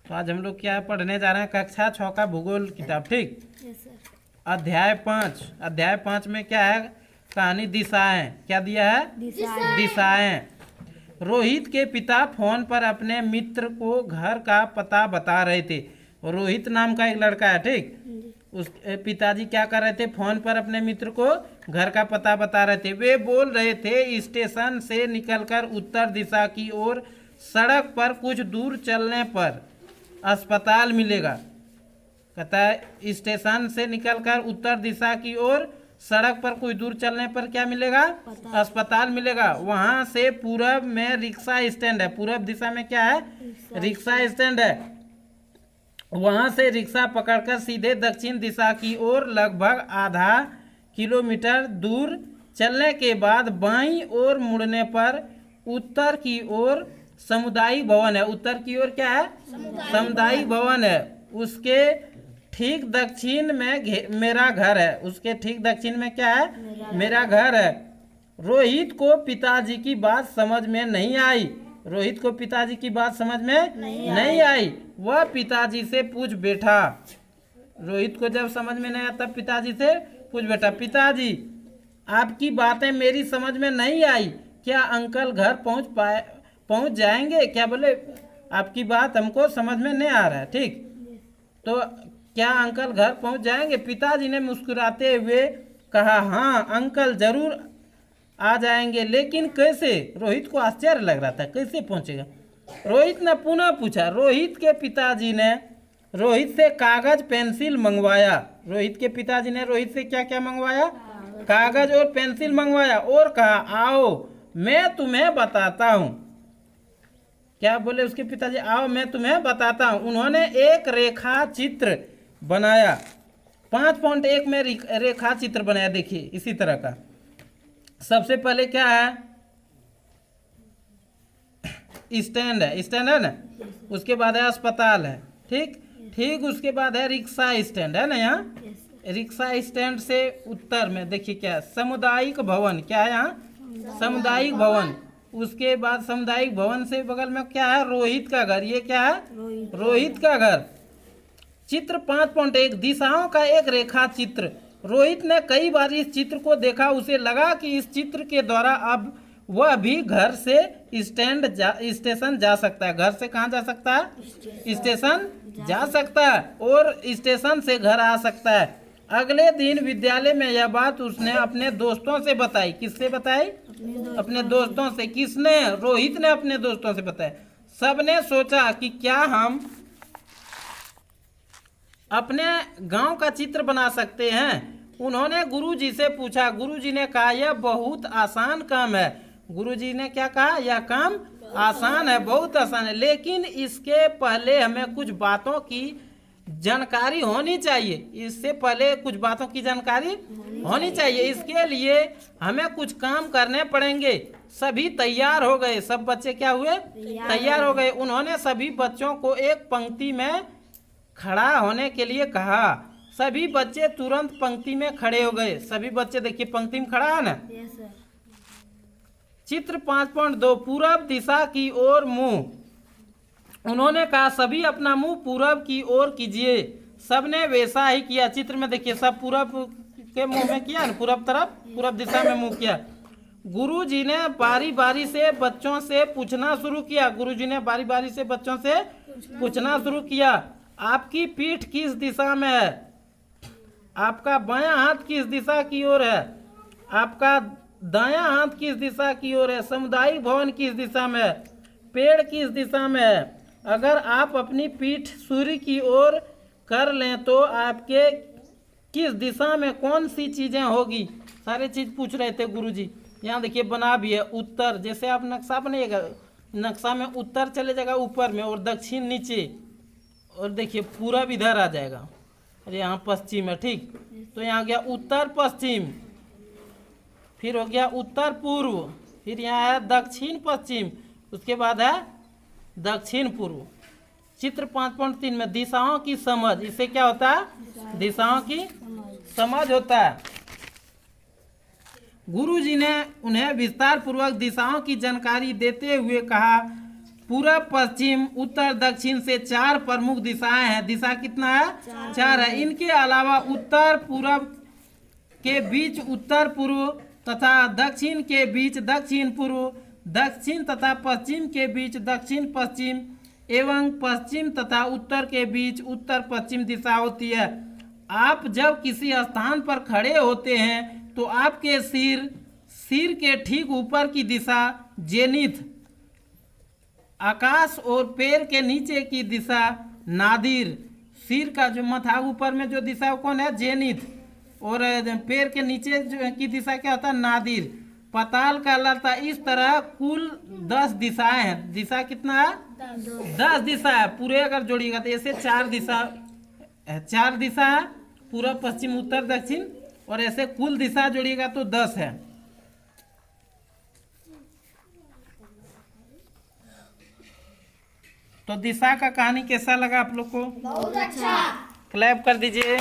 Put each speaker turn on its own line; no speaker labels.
तो आज हम लोग क्या पढ़ने जा रहे हैं, कक्षा 6 का भूगोल किताब। ठीक,
यस सर।
अध्याय 5 में क्या है, कहानी दिशाएं। क्या दिया है? दिशाएं। रोहित के पिता फोन पर अपने मित्र को घर का पता बता रहे थे। रोहित नाम का एक लड़का है। ठीक, उस पिताजी क्या कर रहे थे, फोन पर अपने मित्र को घर का पता बता रहे थे। वे बोल रहे थे स्टेशन से निकलकर उत्तर दिशा की ओर सड़क पर कुछ दूर चलने पर अस्पताल मिलेगा। कहता है स्टेशन से निकलकर उत्तर दिशा की ओर सड़क पर कुछ दूर चलने पर क्या मिलेगा? अस्पताल मिलेगा। वहां से पूरब में रिक्शा स्टैंड है। पूरब दिशा में क्या है? रिक्शा स्टैंड है। वहां से रिक्शा पकड़कर सीधे दक्षिण दिशा की ओर लगभग आधा किलोमीटर दूर चलने के बाद बाईं ओर मुड़ने पर उत्तर की ओर सामुदायिक भवन है। उत्तर की ओर क्या है? सामुदायिक भवन है। उसके ठीक दक्षिण में मेरा घर है। उसके ठीक दक्षिण में क्या है? मेरा घर है। रोहित को पिताजी की बात समझ में नहीं आई। रोहित को पिताजी की बात समझ में नहीं आई। वह पिताजी से पूछ बैठा। रोहित को जब समझ में नहीं आया तब पिताजी से पूछ बैठा, पिताजी आपकी बातें मेरी समझ में नहीं आई। क्या अंकल घर पहुंच जाएंगे? क्या बोले, आपकी बात हमको समझ में नहीं आ रहा है। ठीक, तो क्या अंकल घर पहुंच जाएंगे? पिताजी ने मुस्कुराते हुए कहा, हाँ अंकल जरूर आ जाएंगे, लेकिन कैसे? रोहित को आश्चर्य लग रहा था, कैसे पहुंचेगा? रोहित ने पुनः पूछा। रोहित के पिताजी ने रोहित से कागज पेंसिल मंगवाया। रोहित के पिताजी ने रोहित से क्या क्या मंगवाया? कागज और पेंसिल मंगवाया और कहा, आओ मैं तुम्हें बताता हूँ। क्या बोले उसके पिताजी? आओ मैं तुम्हें बताता हूँ। उन्होंने एक रेखा चित्र बनाया। 5.1 में रेखा चित्र बनाया। देखिए इसी तरह का। सबसे पहले क्या है? स्टैंड है ना। उसके बाद है अस्पताल है। ठीक, उसके बाद है रिक्शा स्टैंड है ना। यहाँ रिक्शा स्टैंड से उत्तर में देखिए क्या है? सामुदायिक भवन। क्या है यहाँ? सामुदायिक भवन। उसके बाद सामुदायिक भवन से बगल में क्या है? रोहित का घर। ये क्या है? रोहित का घर। चित्र 5.1 दिशाओं का एक रेखा चित्र। रोहित ने कई बार इस चित्र को देखा। उसे लगा कि इस चित्र के द्वारा अब वह भी घर से स्टेशन जा सकता है। घर से कहाँ जा सकता है? स्टेशन जा सकता है और स्टेशन से घर आ सकता है। अगले दिन विद्यालय में यह बात उसने अपने दोस्तों से बताई। किससे बताई? अपने दोस्तों से। किसने? रोहित ने अपने दोस्तों से बताया। सबने सोचा कि क्या हम अपने गांव का चित्र बना सकते हैं? उन्होंने गुरुजी से पूछा। गुरुजी ने कहा, यह बहुत आसान काम है। गुरुजी ने क्या कहा? यह काम आसान है, बहुत आसान है, लेकिन इसके पहले हमें कुछ बातों की जानकारी होनी चाहिए। इससे पहले कुछ बातों की जानकारी होनी चाहिए। इसके लिए हमें कुछ काम करने पड़ेंगे। सभी तैयार हो गए। सब बच्चे क्या हुए? तैयार हो गए। उन्होंने सभी बच्चों को एक पंक्ति में खड़ा होने के लिए कहा। सभी बच्चे तुरंत पंक्ति में खड़े हो गए। सभी बच्चे देखिए पंक्ति में खड़ा है ना। चित्र 5.2 पूरब दिशा की ओर मुंह। उन्होंने कहा, सभी अपना मुंह पूरब की ओर कीजिए। सबने वैसा ही किया। चित्र में देखिए सब पूरब के मुंह में किया ना, पूरब तरफ, पूरब दिशा में मुंह किया। गुरुजी ने बारी बारी से बच्चों से पूछना शुरू किया। गुरुजी ने बारी बारी से बच्चों से पूछना शुरू किया, आपकी पीठ किस दिशा में है? आपका बायां हाथ किस दिशा की ओर है? आपका दायां हाथ किस दिशा की ओर है? सामुदायिक भवन किस दिशा में है? पेड़ किस दिशा में है? अगर आप अपनी पीठ सूर्य की ओर कर लें तो आपके किस दिशा में कौन सी चीजें होगी? सारे चीज पूछ रहे थे गुरुजी। यहाँ देखिए बना भी है उत्तर। जैसे आप नक्शा बनेगा, नक्शा में उत्तर चले जाएगा ऊपर में और दक्षिण नीचे, और देखिए पूरब इधर आ जाएगा और यहाँ पश्चिम है। ठीक, तो यहाँ गया उत्तर पश्चिम, फिर हो गया उत्तर पूर्व, फिर यहाँ है दक्षिण पश्चिम, उसके बाद है दक्षिण पूर्व। चित्र 5.3 में दिशाओं की समझ। इससे क्या होता है? दिशाओं की समझ होता है। गुरुजी ने उन्हें विस्तार पूर्वक दिशाओं की जानकारी देते हुए कहा, पूरब पश्चिम उत्तर दक्षिण से 4 प्रमुख दिशाएं हैं। दिशा कितना है? 4 है। इनके अलावा उत्तर पूरब के बीच उत्तर पूर्व तथा दक्षिण के बीच दक्षिण पूर्व, दक्षिण तथा पश्चिम के बीच दक्षिण पश्चिम एवं पश्चिम तथा उत्तर के बीच उत्तर पश्चिम दिशा होती है। आप जब किसी स्थान पर खड़े होते हैं तो आपके सिर के ठीक ऊपर की दिशा जेनिथ, आकाश और पैर के नीचे की दिशा नादिर। सिर का जो मथा ऊपर में जो दिशा है कौन है? जेनिथ। और पैर के नीचे की दिशा क्या होता है? नादिर। पाताल का लड़ता इस तरह कुल 10 दिशाएं हैं। दिशा कितना है? 10 दिशा है। पूरे अगर जोड़िएगा तो ऐसे 4 दिशा है, पूरब पश्चिम उत्तर दक्षिण, और ऐसे कुल दिशा जोड़िएगा तो 10 है। तो दिशा का कहानी कैसा लगा आप लोग को?
बहुत अच्छा।
क्लैप कर दीजिए।